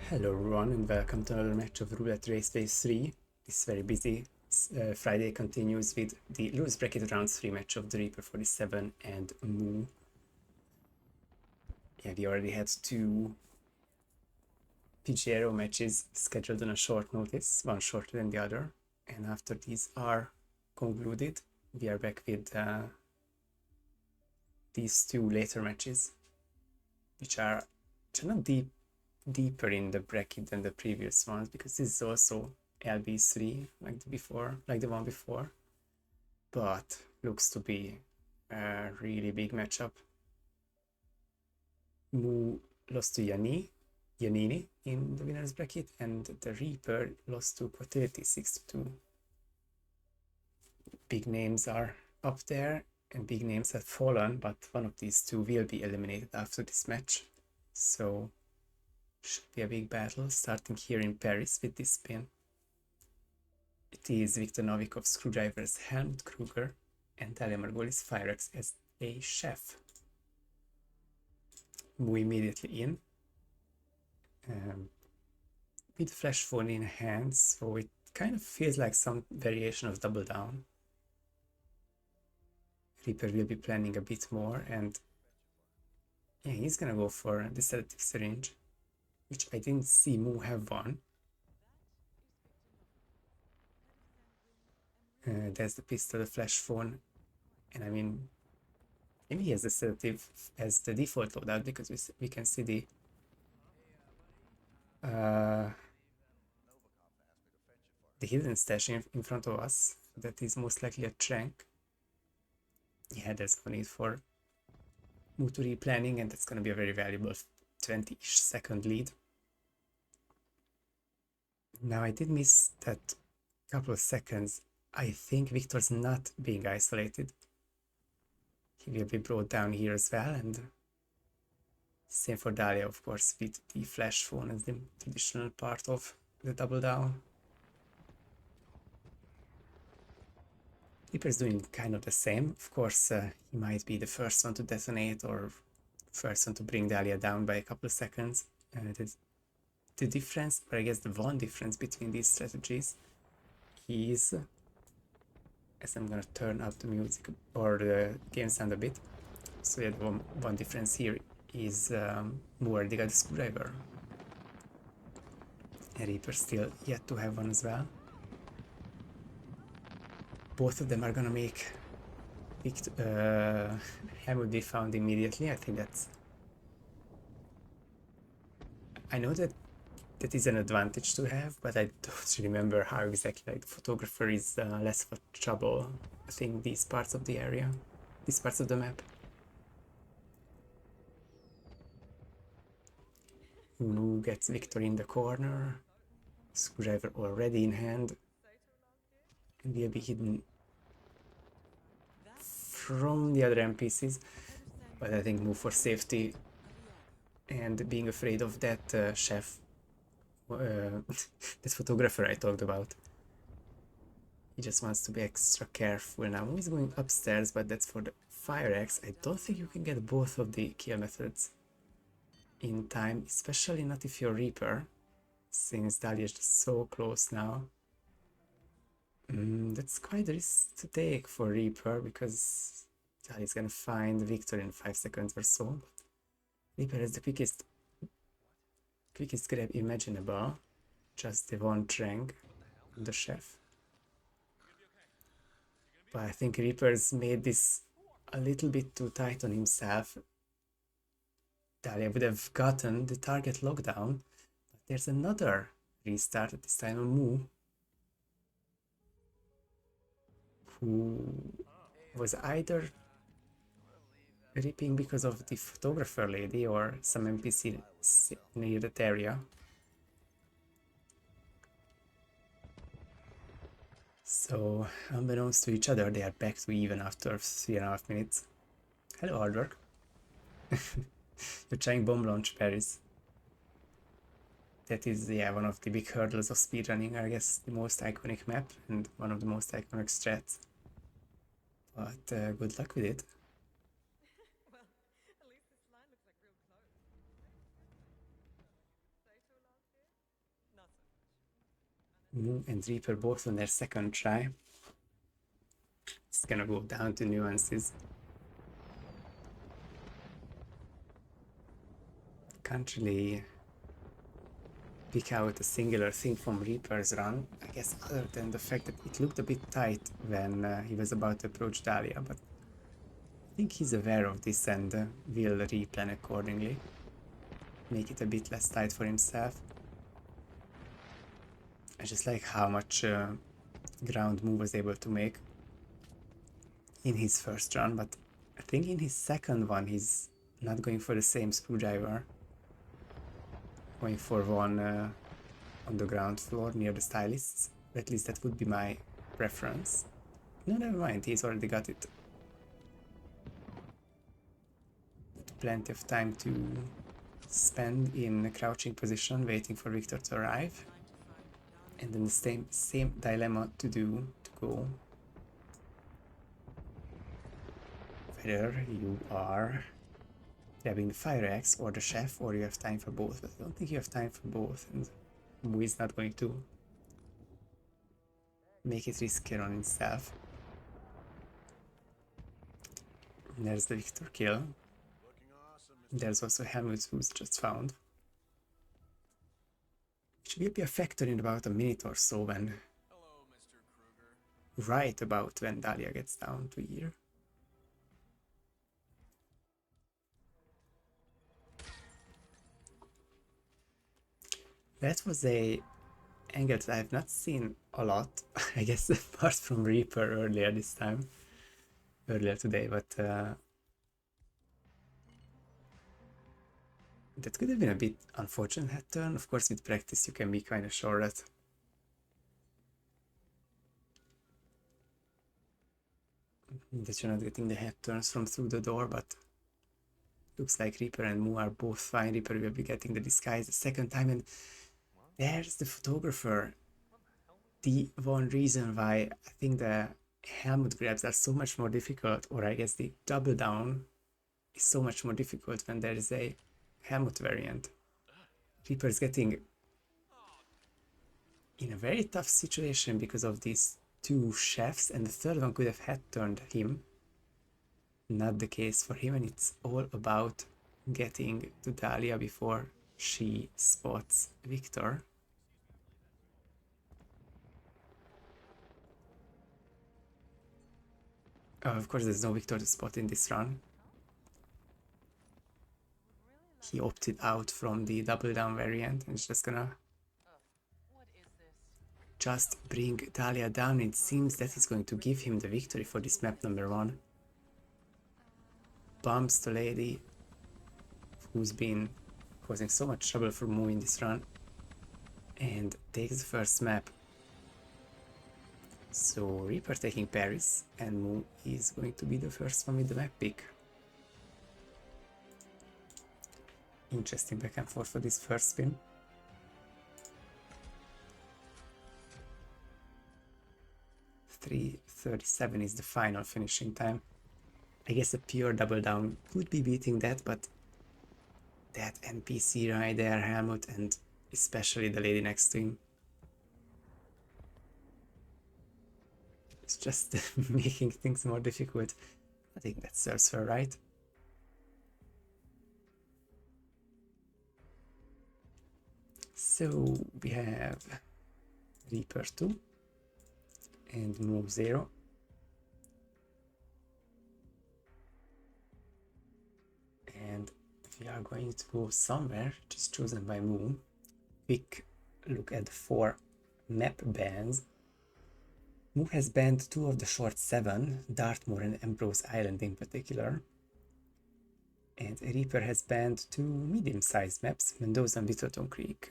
Hello everyone and welcome to another match of Roulette Raceway 3. This very busy Friday continues with the loose bracket rounds 3 match of the Rieper 47 and Moo. Yeah, we already had two PGRO matches scheduled on a short notice, one shorter than the other. And after these are concluded, we are back with these two later matches, which are not deeper in the bracket than the previous ones, because this is also LB3 like the one before, but looks to be a really big matchup. Moo lost to Yanini in the winners bracket, and the Rieper lost to Quatility 6-2. Big names are up there and big names have fallen, but one of these two will be eliminated after this match, so should be a big battle starting here in Paris with this spin. It is Viktor Novikov's Screwdriver as Helmut Kruger and Talia Margolis Firex as a chef. Moo immediately in with flash phone in hand, so it kind of feels like some variation of double down. Rieper will be planning a bit more, and yeah, he's gonna go for the sedative syringe, which I didn't see Moo have one. There's the pistol, the flash phone, and I mean, maybe he has the sedative as the default loadout, because we can see the hidden stash in front of us. That is most likely a trank. Yeah, there's no need for Moo to replanning, and that's going to be a very valuable 20-ish second lead. Now I did miss that couple of seconds. I think Victor's not being isolated. He will be brought down here as well, and same for Dalia, of course, with the flash phone as the traditional part of the double down. Rieper's doing kind of the same. Of course, he might be the first one to detonate or first one to bring Dalia down by a couple of seconds. The difference, or I guess the one difference between these strategies is, as I'm gonna turn up the music or the game sound a bit, so yeah, one difference here is Moo already got the Screwdriver, and Rieper still yet to have one as well. Both of them are gonna make Helmut be found immediately. I think that's, I know that is an advantage to have, but I don't remember how exactly. Like, the photographer is less of a trouble, I think, these parts of the area, these parts of the map. Moo gets Victor in the corner, Screwdriver already in hand, and will be hidden from the other NPCs, but I think Moo, for safety and being afraid of that chef, that photographer I talked about, he just wants to be extra careful. Now Moo is going upstairs, but that's for the fire axe. I don't think you can get both of the kill methods in time, especially not if you're Rieper, since Dalia is just so close now. That's quite a risk to take for Rieper, because Dalia is gonna find Victor in 5 seconds or so. Rieper has the quickest grab imaginable, just the one trank on the chef. But I think Rieper's made this a little bit too tight on himself. Dalia would have gotten the target lockdown, but there's another restart, at this time on Moo, who was either ripping because of the photographer lady or some NPC near that area. So, unbeknownst to each other, they are back to even after 3.5 minutes. Hello, hard work. You're trying bomb launch Paris. That is, yeah, one of the big hurdles of speedrunning, I guess, the most iconic map and one of the most iconic strats. But good luck with it. Well, at least this line looks like real clothes. Say so, Lancy? Mu and Reaper both on their second try. It's gonna go down to nuances. Can't really pick out a singular thing from Reaper's run, I guess, other than the fact that it looked a bit tight when he was about to approach Dahlia, but I think he's aware of this and will replan accordingly. Make it a bit less tight for himself. I just like how much ground Mu was able to make in his first run, but I think in his second one he's not going for the same screwdriver. Going for one on the ground floor near the stylists. At least that would be my preference. No, never mind, he's already got it. Plenty of time to spend in a crouching position waiting for Victor to arrive. And then the same dilemma to go. Whether you are grabbing the fire axe or the chef, or you have time for both. But I don't think you have time for both, and Mu is not going to make it riskier on himself. And there's the Victor kill. There's also Helmut, who's just found. Which will be a factor in about a minute or so when... Hello, Mr. Kruger. Right about when Dahlia gets down to here. That was a angle that I have not seen a lot, I guess, apart from Reaper earlier today, but that could have been a bit unfortunate head turn. Of course, with practice you can be kind of sure that you're not getting the head turns from through the door, but looks like Reaper and Mu are both fine. Reaper will be getting the disguise the second time, and there's the photographer. The one reason why I think the helmet grabs are so much more difficult, or I guess the double down is so much more difficult when there is a helmet variant. Reaper is getting in a very tough situation because of these two chefs, and the third one could have head turned him. Not the case for him, and it's all about getting to Dahlia before she spots Victor. Of course, there's no Victor to spot in this run. He opted out from the double down variant and is just gonna just bring Dahlia down. It seems that is going to give him the victory for this map number 1. Bumps the lady who's been causing so much trouble for Mu in this run and takes the first map. So Reaper taking Paris, and Mu is going to be the first one with the map pick. Interesting back and forth for this first spin. .337 is the final finishing time. I guess a pure double down could be beating that, but that NPC right there, Helmut, and especially the lady next to him, it's just making things more difficult. I think that serves her right. So we have Reaper 2 and Mu 0. And we are going to go somewhere just chosen by Mu. Quick look at the 4 map bans. Mu has banned 2 of the short 7, Dartmoor and Ambrose Island in particular. And Reaper has banned 2 medium-sized maps, Mendoza and Littleton Creek.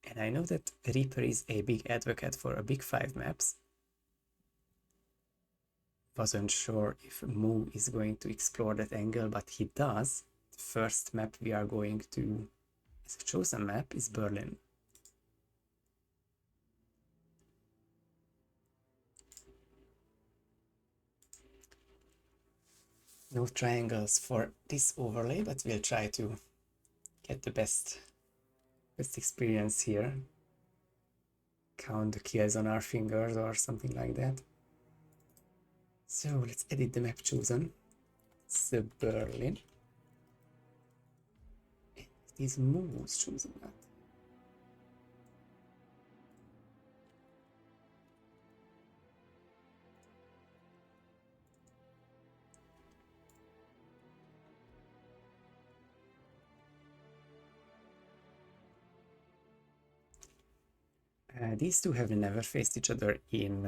And I know that Reaper is a big advocate for a big 5 maps. Wasn't sure if Mu is going to explore that angle, but he does. The first map we are going to, as a chosen map, is Berlin. No triangles for this overlay, but we'll try to get the best experience here. count the kills on our fingers or something like that. So let's edit the map chosen. It's Berlin. And these moves chosen that. These two have never faced each other in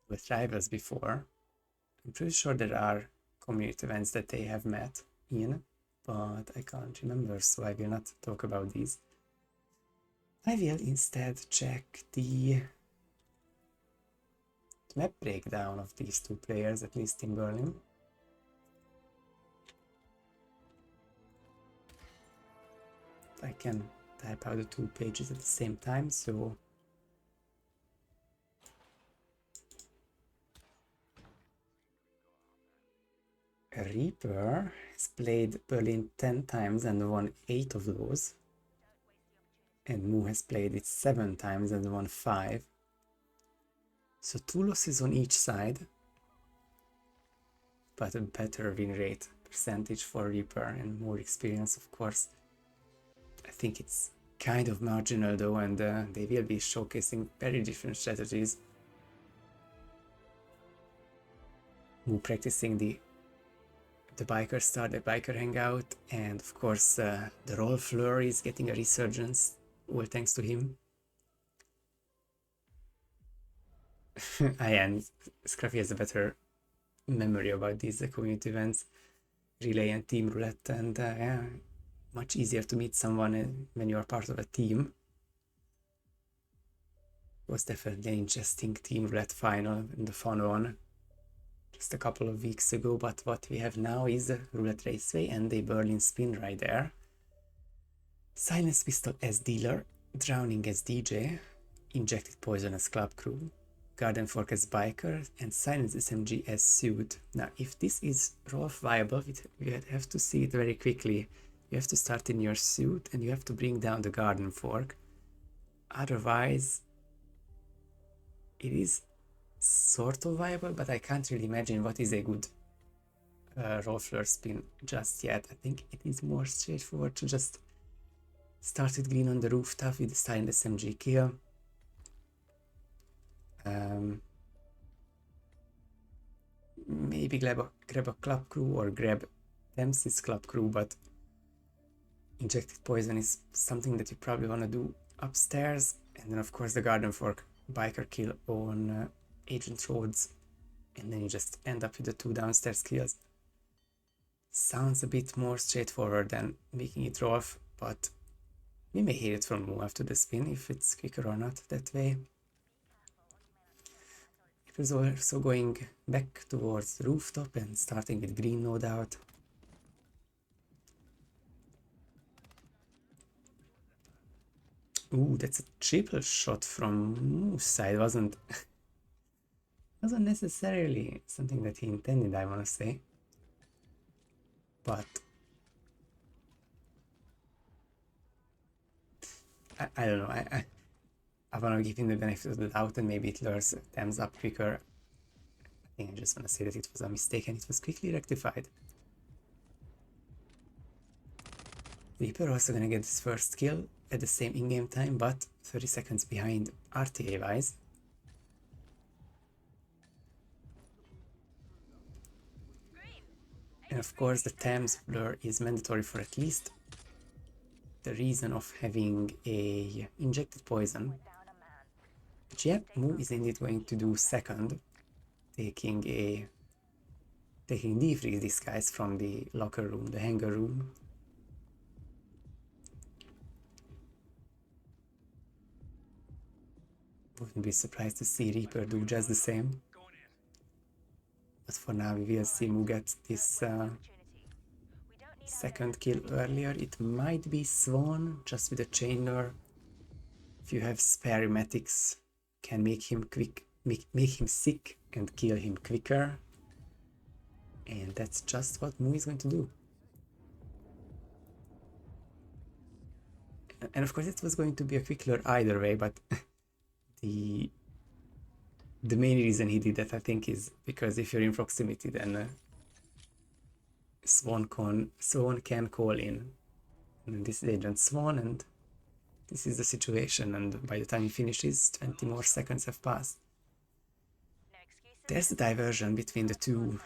Roulette Rivals before. I'm pretty sure there are community events that they have met in, but I can't remember, so I will not talk about these. I will instead check the map breakdown of these two players, at least in Berlin. I can type out the two pages at the same time, so Rieper has played Berlin 10 times and won 8 of those, and Mu has played it 7 times and won 5. So 2 losses on each side, but a better win rate percentage for Rieper and more experience, of course. I think it's kind of marginal though, and they will be showcasing very different strategies. Mu practicing the biker star, the biker hangout, and of course the roll flurry is getting a resurgence, all thanks to him. And Scruffy has a better memory about these community events, relay and team roulette, and yeah, much easier to meet someone when you are part of a team. It was definitely an interesting team roulette final and the fun one just a couple of weeks ago, but what we have now is a Roulette Raceway and a Berlin spin right there. Silence Pistol as dealer, Drowning as DJ, Injected Poison as club crew, Garden Fork as biker, and Silence SMG as suit. Now, if this is Rolf viable, you have to see it very quickly. You have to start in your suit and you have to bring down the Garden Fork. Otherwise, it is sort of viable, but I can't really imagine what is a good roll spin just yet. I think it is more straightforward to just start with green on the rooftop with the silent SMG kill. Maybe grab a club crew or grab Dempsey's club crew, but Injected Poison is something that you probably want to do upstairs. And then of course the Garden Fork biker kill on Agent Rhodes, and then you just end up with the 2 downstairs kills. Sounds a bit more straightforward than making it rough, but we may hear it from Mu after the spin if it's quicker or not that way. It was also going back towards the rooftop and starting with green, no doubt. Ooh, that's a triple shot from Mu's side, wasn't necessarily something that he intended, I want to say. But I don't know, I want to give him the benefit of the doubt and maybe it lures Thames up quicker. I think I just want to say that it was a mistake and it was quickly rectified. Rieper also gonna get his first kill at the same in-game time, but 30 seconds behind RTA wise. And of course the Thames blur is mandatory for at least the reason of having a injected poison. But yeah, Mu is indeed going to do second, taking D-Freeze disguise from the locker room, the hangar room. Wouldn't be surprised to see Rieper do just the same. But for now we will see Mu get this second kill earlier. It might be Swan just with a chain lure. If you have spare medics, can make him make him sick and kill him quicker. And that's just what Mu is going to do. And of course it was going to be a quick lure either way, but The main reason he did that, I think, is because if you're in proximity, then Swan can call in. And this is Agent Swan, and this is the situation, and by the time he finishes, 20 more seconds have passed. There's the diversion between the two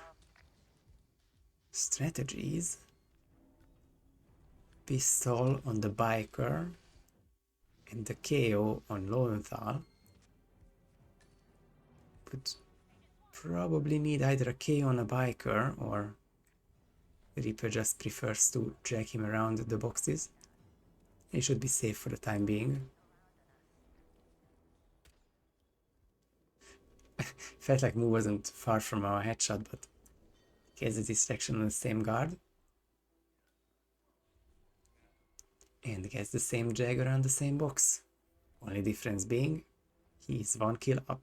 strategies. Pistol on the biker and the KO on Lowenthal. Would probably need either a KO on a biker, or Rieper just prefers to drag him around the boxes. He should be safe for the time being. Felt like Mu wasn't far from our headshot, but gets a distraction on the same guard. And gets the same drag around the same box. Only difference being, he's 1 kill up.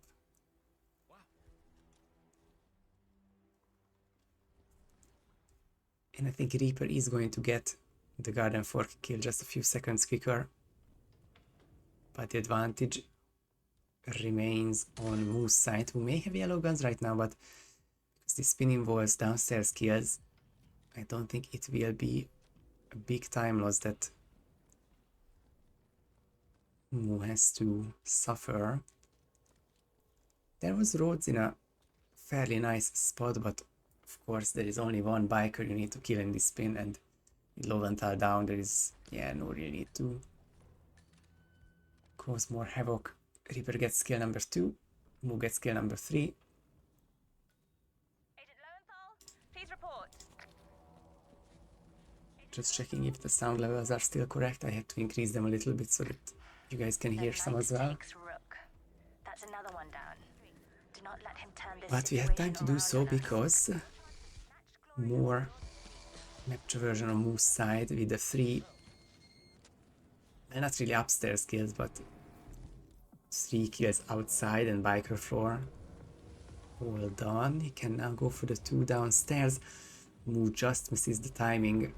And I think Rieper is going to get the Garden Fork kill just a few seconds quicker. But the advantage remains on Mu's side, who may have yellow guns right now, but because the spin involves downstairs kills, I don't think it will be a big time loss that Mu has to suffer. There was Rhodes in a fairly nice spot, but of course there is only one biker you need to kill in this spin, and with Lowenthal down there is no real need to cause more havoc. Rieper gets kill number 2, Mu gets kill number 3. Agent Lowenthal, please report. Just checking if the sound levels are still correct. I had to increase them a little bit so that you guys can hear some as well. That's another one down. Do not let him turn this But we had time to do so because more map traversion on Mu's side with the 3, not really upstairs kills, but 3 kills outside and biker floor. All done. He can now go for the 2 downstairs. Mu just misses the timing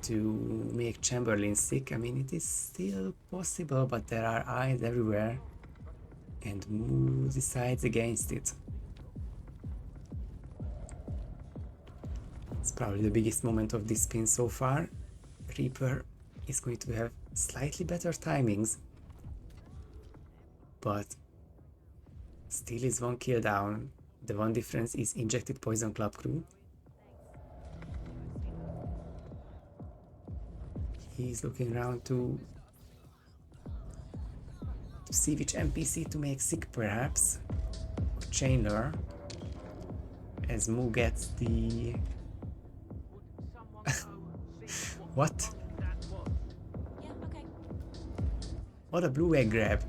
to make Chamberlain sick. I mean, it is still possible, but there are eyes everywhere, and Mu decides against it. It's probably the biggest moment of this spin so far. Rieper is going to have slightly better timings, but still is 1 kill down. The one difference is injected poison club crew. He's looking around to see which NPC to make sick, perhaps, or Chandler, as Mu gets the what? Yeah, okay. What a blue egg grab.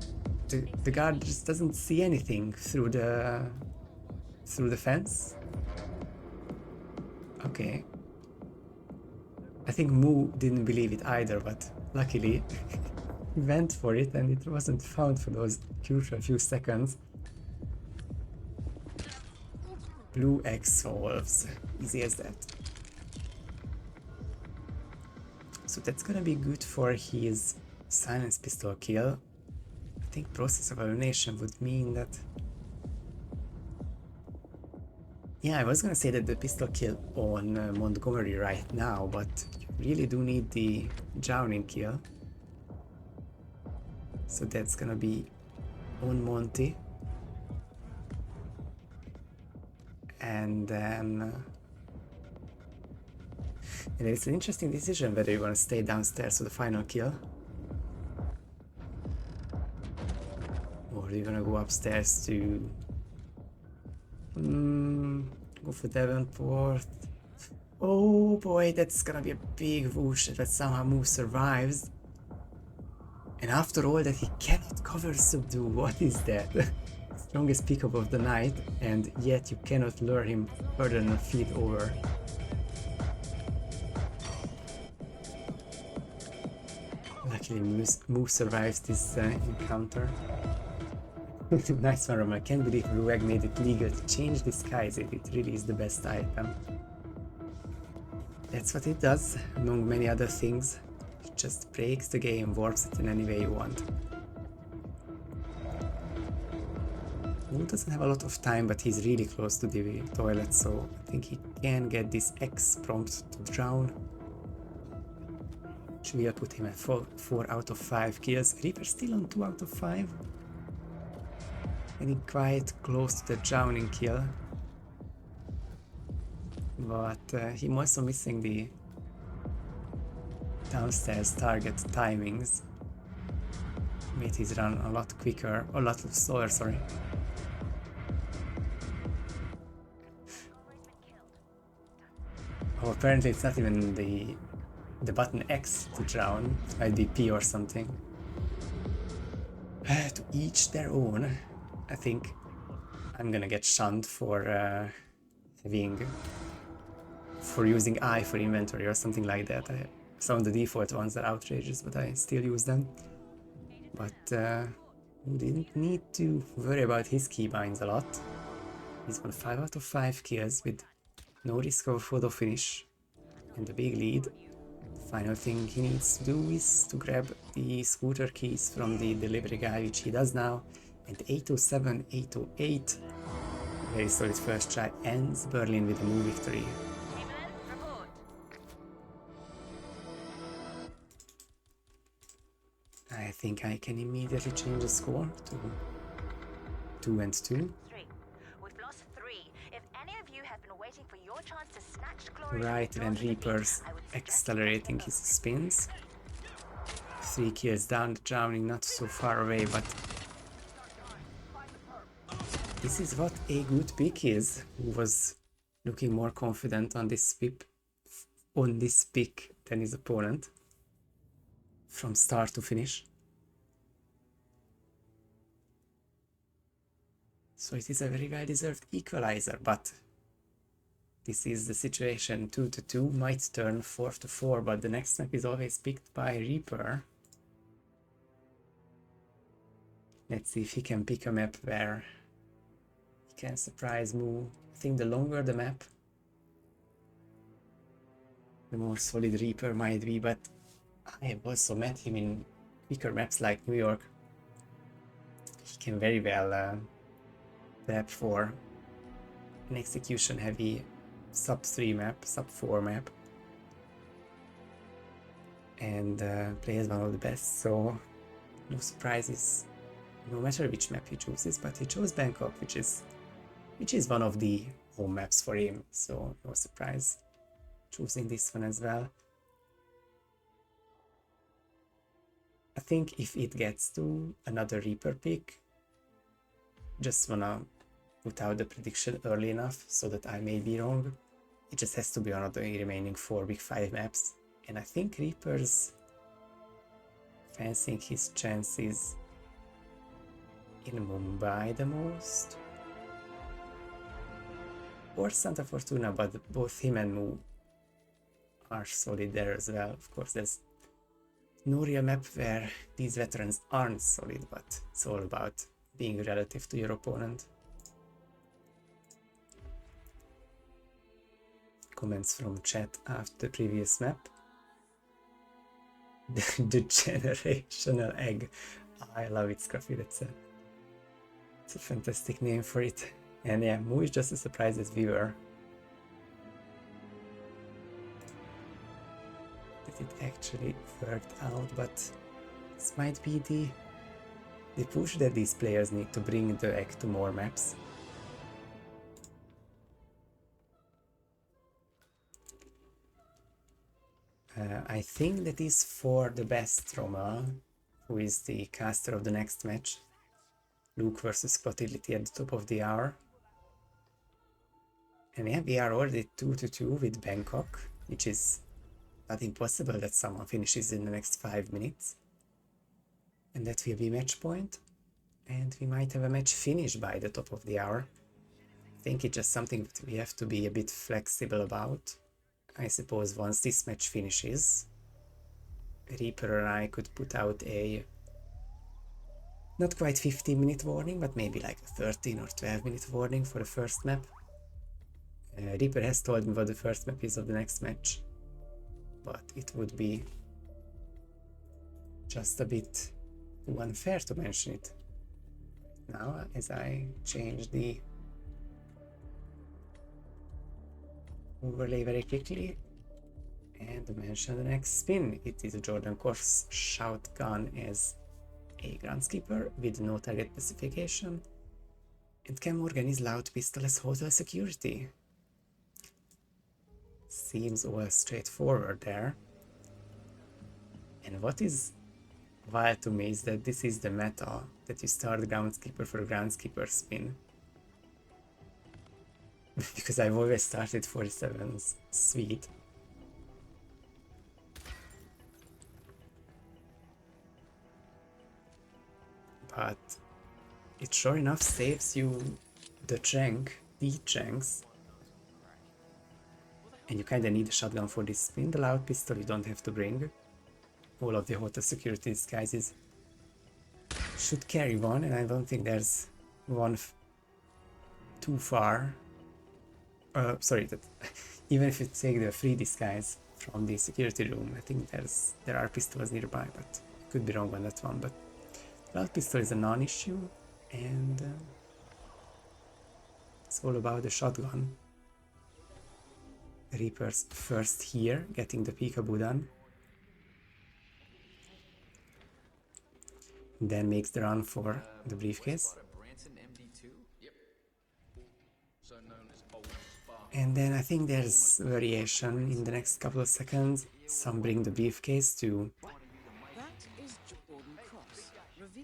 The guard just doesn't see anything through the fence. Okay. I think Mu didn't believe it either, but luckily he went for it and it wasn't found for those crucial few seconds. Blue egg solves. Easy as that. So that's gonna be good for his silence pistol kill. I think process of elimination would mean that... Yeah, I was gonna say that the pistol kill on Montgomery right now, but you really do need the drowning kill. So that's gonna be on Monty. And then... and it's an interesting decision whether you want to stay downstairs for the final kill, or you're gonna go upstairs to go for Davenport. Oh boy, that's gonna be a big whoosh that somehow Mu survives. And after all that, he cannot cover subdue. What is that? Strongest pickup of the night, and yet you cannot lure him further than a feet over. Luckily, Mu survives this encounter. Nice one, Roman. I can't believe Rueg made it legal to change disguise. It really is the best item. That's what it does, among many other things. It just breaks the game, warps it in any way you want. Wu doesn't have a lot of time, but he's really close to the toilet, so I think he can get this X prompt to drown. Should we put him at 4 out of 5 kills? Reaper still on 2 out of 5. Getting quite close to the drowning kill. But him also missing the downstairs target timings. Made his run a lot quicker, or a lot slower, sorry. Oh, apparently it's not even the button X to drown, it might be P or something. To each their own. I think I'm gonna get shunned for using I for inventory or something like that. Some of the default ones are outrageous, but I still use them. But we didn't need to worry about his keybinds a lot. He's won 5 out of 5 kills with no risk of a photo finish and a big lead. The final thing he needs to do is to grab the scooter keys from the delivery guy, which he does now. And 807, 808, very solid first try, ends Berlin with a move victory. I think I can immediately change the score to 2 and 2. We've lost 3. If any of you have been waiting for your chance to snatch glory, Right when Reaper's accelerating his spins. 3 kills down, the drowning not so far away, but this is what a good pick is. Who was looking more confident on this pick than his opponent from start to finish. So it is a very well-deserved equalizer, but this is the situation. 2-2 might turn 4-4, but the next map is always picked by Rieper. Let's see if he can pick a map where he can surprise Mu. I think the longer the map, the more solid Rieper might be, but I have also met him in quicker maps like New York. He can very well prep for an execution heavy sub 3 map, sub 4 map, and play as one of the best, so no surprises no matter which map he chooses. But he chose Bangkok, which is one of the home maps for him, so no surprise choosing this one as well. I think if it gets to another Reaper pick, just wanna put out the prediction early enough so that I may be wrong. It just has to be one of the remaining 4 Big 5 maps, and I think Reaper's fancying his chances in Mumbai the most, or Santa Fortuna, but both him and Mu are solid there as well. Of course, there's no real map where these veterans aren't solid, but it's all about being relative to your opponent. Comments from chat after the previous map. The generational egg. I love it, Scruffy. It's a fantastic name for it. And yeah, Mu is just as surprised as we were that it actually worked out, but this might be the push that these players need to bring the egg to more maps. I think that is for the best Roma, who is the caster of the next match. Luke versus Clotility at the top of the hour. And yeah, we are already 2-2 with Bangkok, which is not impossible that someone finishes in the next 5 minutes. And that will be match point. And we might have a match finish by the top of the hour. I think it's just something that we have to be a bit flexible about. I suppose once this match finishes, Reaper and I could put out a not quite 15-minute warning, but maybe like a 13 or 12-minute warning for the first map. Reaper has told me what the first map is of the next match, but it would be just a bit too unfair to mention it Now, as I change the overlay very quickly and mention the next spin, it is a Jordan Course shotgun as a groundskeeper with no target specification, and Cam Morgan is loud pistol as hotel security. Seems all straightforward there. And what is wild to me is that this is the meta, that you start groundskeeper for groundskeeper spin. Because I've always started 47's suite. But it sure enough saves you the chunks. And you kinda need a shotgun for this spin. The loud pistol you don't have to bring. All of the hotel security disguises should carry one, and I don't think there's one too far. Sorry, that even if you take the free disguise from the security room, I think there are pistols nearby, but I could be wrong on that one. But loud pistol is a non-issue, and it's all about the shotgun. Reaper's first here, getting the peekaboo done. Then makes the run for the briefcase. And then I think there's variation in the next couple of seconds. Some bring the briefcase to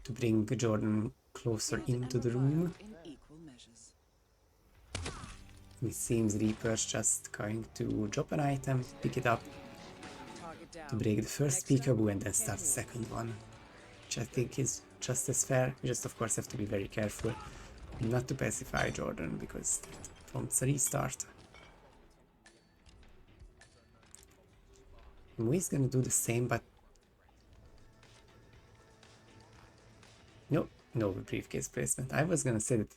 bring Jordan closer into the room. It seems Reaper's just going to drop an item, pick it up, to break the first peekaboo and then start the second one. Which I think is just as fair. You just of course have to be very careful not to pacify Jordan, because that prompts a restart. Mui's gonna do the same, but no briefcase placement. I was gonna say that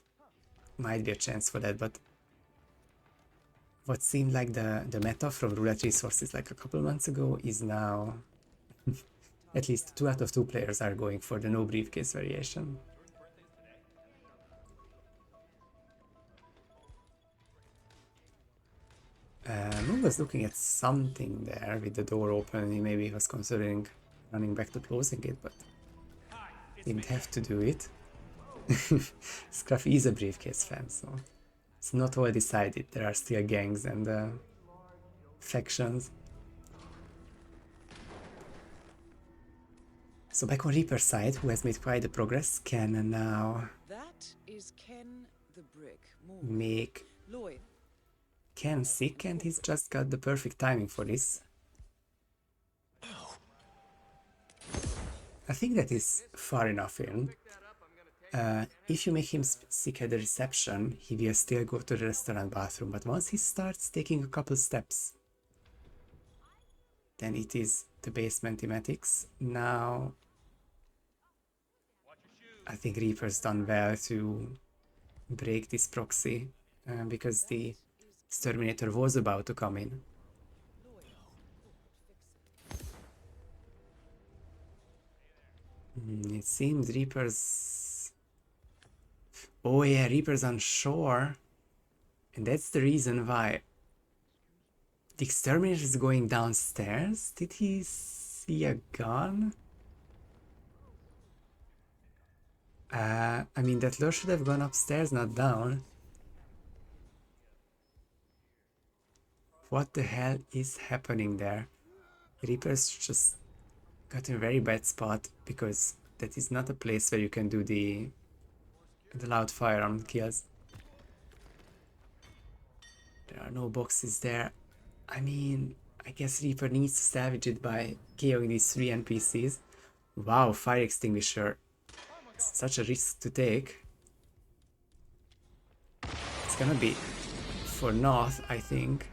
might be a chance for that, but what seemed like the meta from Roulette Resources like a couple months ago is now at least 2 out of 2 players are going for the no briefcase variation. Moon was looking at something there with the door open. He maybe was considering running back to closing it, but didn't have to do it. Scruffy is a briefcase fan, so it's not all decided. There are still gangs and factions. So back on Reaper's side, who has made quite the progress, can now make Ken sick, and he's just got the perfect timing for this. I think that is far enough in. If you make him sick at the reception, he will still go to the restaurant bathroom, but once he starts taking a couple steps, then it is the basement thematics. Now, I think Reaper's done well to break this proxy, because the Exterminator was about to come in. It seems Reaper's... Oh yeah, Reaper's on shore. And that's the reason why the Exterminator is going downstairs. Did he see a gun? I mean, that lure should have gone upstairs, not down. What the hell is happening there? Reaper's just got in a very bad spot, because that is not a place where you can do the loud firearm kills. There are no boxes there. I mean, I guess Reaper needs to salvage it by KOing these 3 NPCs. Wow, fire extinguisher. It's such a risk to take. It's gonna be for North, I think.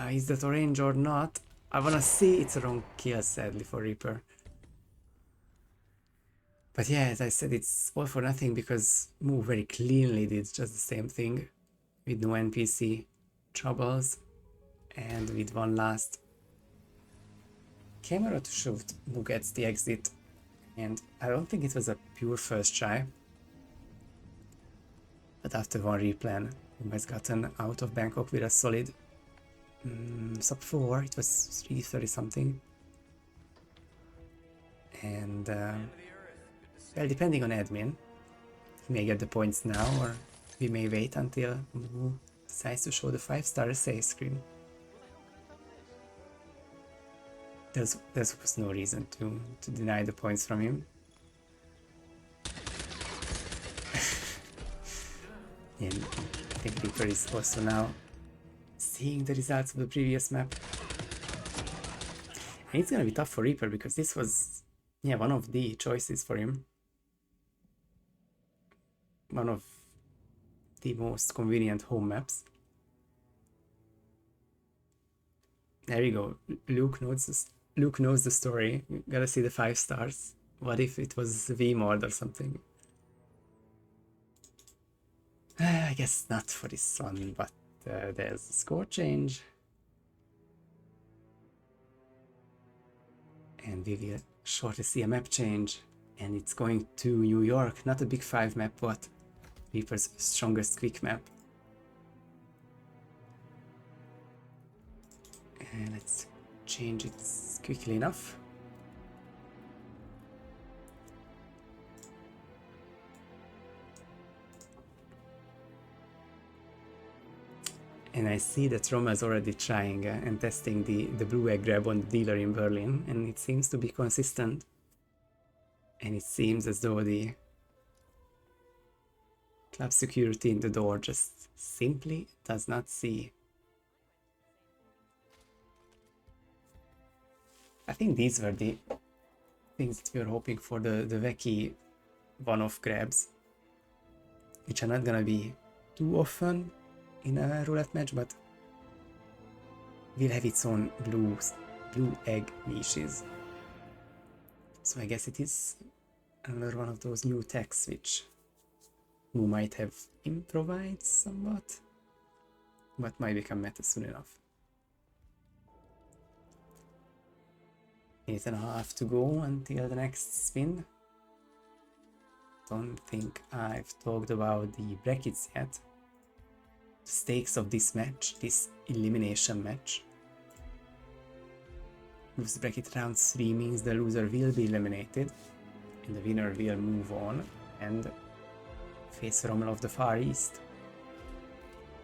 Is that orange or not? I wanna see. It's a wrong kill, sadly, for Reaper. But yeah, as I said, it's all for nothing, because Mu very cleanly did just the same thing with no NPC troubles, and with one last camera to shoot, Mu gets the exit And I don't think it was a pure first try. But after one replan, he has gotten out of Bangkok with a solid sub 4. It was 330 something. And well, depending on admin, he may get the points now, or we may wait until Moo decides to show the 5-star essay screen. There was no reason to deny the points from him. And I think Rieper is also now seeing the results of the previous map. And it's gonna be tough for Rieper because this was, yeah, one of the choices for him. One of the most convenient home maps. There we go. Luke knows the story. You gotta see the 5 stars. What if it was V-mod or something? I guess not for this one, but there's a score change. And we will shortly see a map change. And it's going to New York, not a big 5 map, but Reaper's strongest quick map. And let's change it quickly enough. And I see that Roma is already trying and testing the blue egg grab on the dealer in Berlin, and it seems to be consistent. And it seems as though the club security in the door just simply does not see. I think these were the things that we were hoping for, the wacky one-off grabs, which are not gonna be too often in a roulette match, but will have its own blue egg niches. So I guess it is another one of those new techs which Moo might have improvised somewhat, but might become meta soon enough. 8.5 to go until the next spin. Don't think I've talked about the brackets yet. The stakes of this match, this elimination match. Loser bracket round 3 means the loser will be eliminated and the winner will move on and face Rommel of the Far East,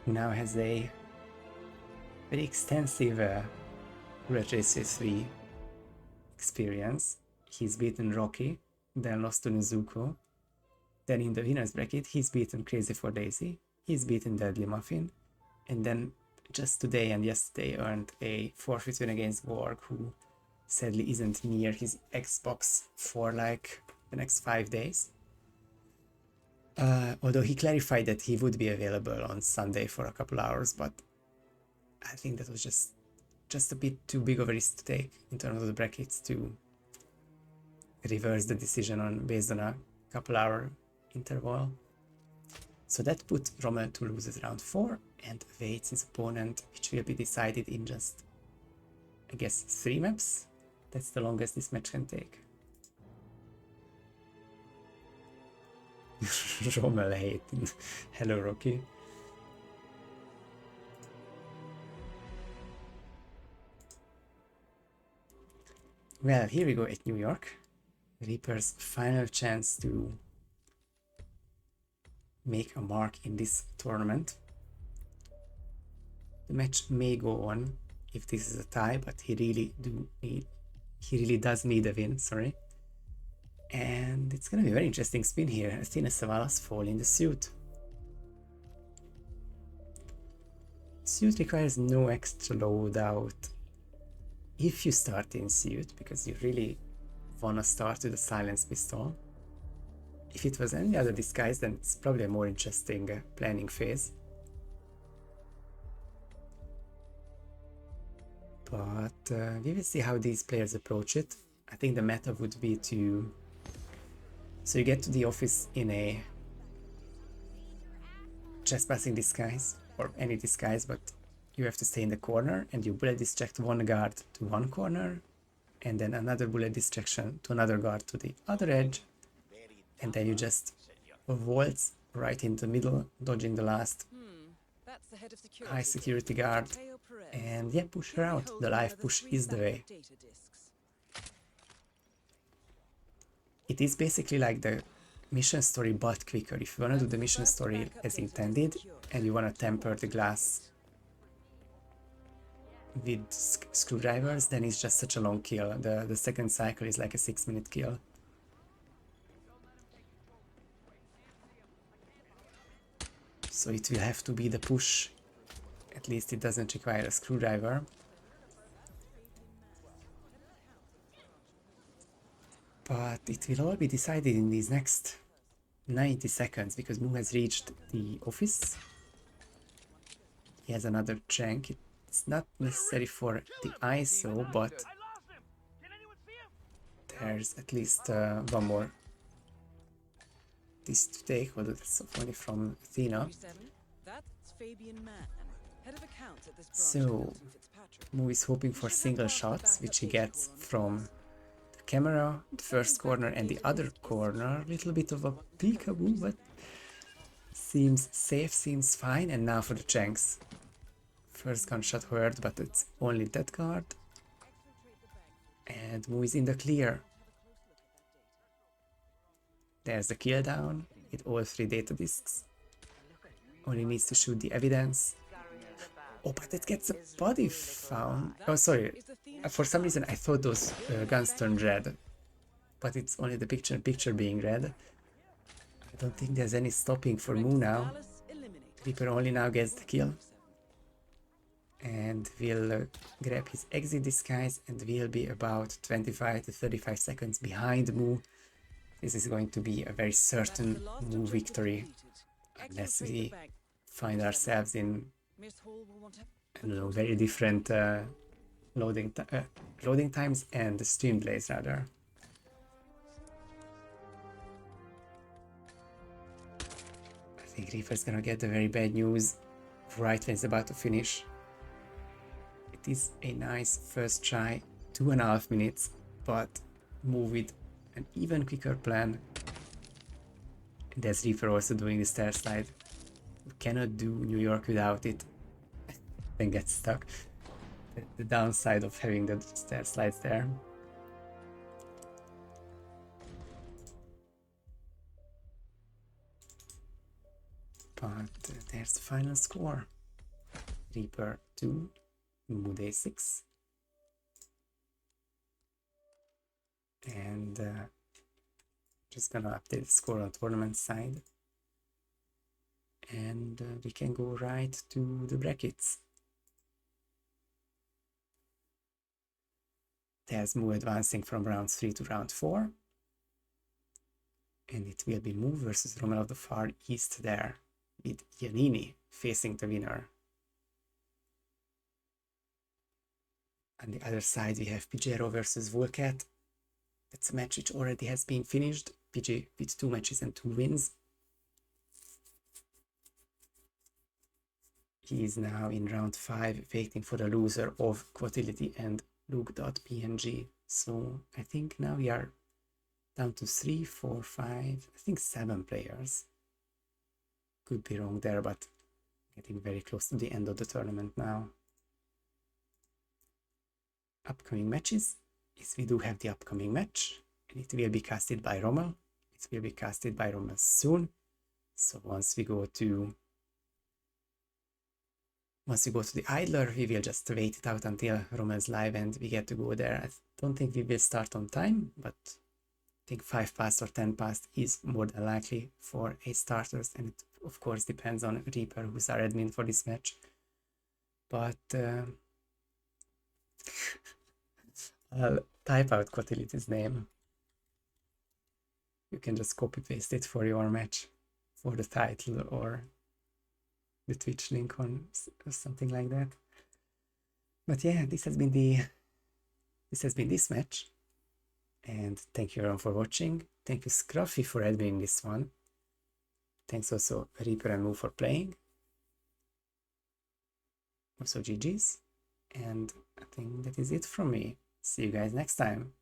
who now has a very extensive Roulette Raceway 3 experience. He's beaten Rocky, then lost to Nezuko. Then in the winner's bracket, he's beaten Crazy for Daisy, he's beaten Deadly Muffin, and then just today and yesterday earned a forfeit win against Borg, who sadly isn't near his Xbox for like the next 5 days. Although he clarified that he would be available on Sunday for a couple hours, but I think that was just a bit too big of a risk to take in terms of the brackets to reverse the decision based on a couple hour interval. So that put Rommel to lose at round 4 and awaits his opponent, which will be decided in just, I guess, 3 maps. That's the longest this match can take. Rommel hate. Hello, Rocky. Well, here we go at New York. Reaper's final chance to make a mark in this tournament. The match may go on if this is a tie, but he really does need a win, sorry. And it's gonna be a very interesting spin here. Athena Savalas fall in the suit. Suit requires no extra loadout if you start in suit, because you really wanna start with a silence pistol. If it was any other disguise, then it's probably a more interesting planning phase. But we will see how these players approach it. I think the meta would be to... So you get to the office in a trespassing disguise, or any disguise, but you have to stay in the corner, and you bullet distract one guard to one corner, and then another bullet distraction to another guard to the other edge, and then you just waltz right in the middle, dodging the last That's the head of high security guard, and yeah, push her out. The live push is the way. It is basically like the mission story but quicker. If you want to do the mission story as intended and you want to temper the glass with screwdrivers, then it's just such a long kill. The second cycle is like a 6-minute kill. So it will have to be the push. At least it doesn't require a screwdriver. But it will all be decided in these next 90 seconds because Mu has reached the office. He has another jank. It's not necessary for the ISO, but there's at least one more. This to take, although that's only from Athena. So Mu is hoping for single shots, which he gets from the camera, the first corner and the other corner. A little bit of a peekaboo, but seems safe, seems fine. And now for the janks. First gunshot heard, but it's only that guard. And Mu is in the clear. There's the kill down with all 3 data discs. Only needs to shoot the evidence. Oh, but it gets a body found. Oh, sorry. For some reason I thought those guns turned red. But it's only the picture being red. I don't think there's any stopping for Mu now. Rieper only now gets the kill. And will grab his exit disguise and will be about 25 to 35 seconds behind Mu. This is going to be a very certain Mu victory, unless we find ourselves in, I don't know, very different loading times and stream delays rather. I think Rieper's gonna get the very bad news right when it's about to finish. It is a nice first try, 2.5 minutes, but Mu with an even quicker plan. And there's Rieper also doing the stair slide. You cannot do New York without it. Then get stuck. The downside of having the stair slides there. But there's the final score. Rieper 2, Mu Day 6. And just gonna update the score on tournament side. And we can go right to the brackets. There's Mu advancing from round 3 to round 4. And it will be Mu versus Rommel of the Far East there, with Giannini facing the winner. On the other side we have Pijero versus Volcat. That's a match which already has been finished. PJ with 2 matches and 2 wins. He is now in round 5, waiting for the loser of Quotility and Luke.png. So I think now we are down to 3, 4, 5, I think 7 players. Could be wrong there, but getting very close to the end of the tournament now. Upcoming matches. Yes, we do have the upcoming match, and it will be casted by Rommel. It will be casted by Rommel soon. So once we go to the idler, we will just wait it out until Rommel's live and we get to go there. I don't think we will start on time, but I think 5 past or 10 past is more than likely for a starters, and it of course depends on Rieper, who's our admin for this match. But I'll type out Quotility's name. You can just copy paste it for your match, for the title or the Twitch link on or something like that. But yeah, this has been this match. And thank you everyone for watching. Thank you Scruffy for adminning this one. Thanks also Rieper and Mu for playing. Also GG's. And I think that is it from me. See you guys next time.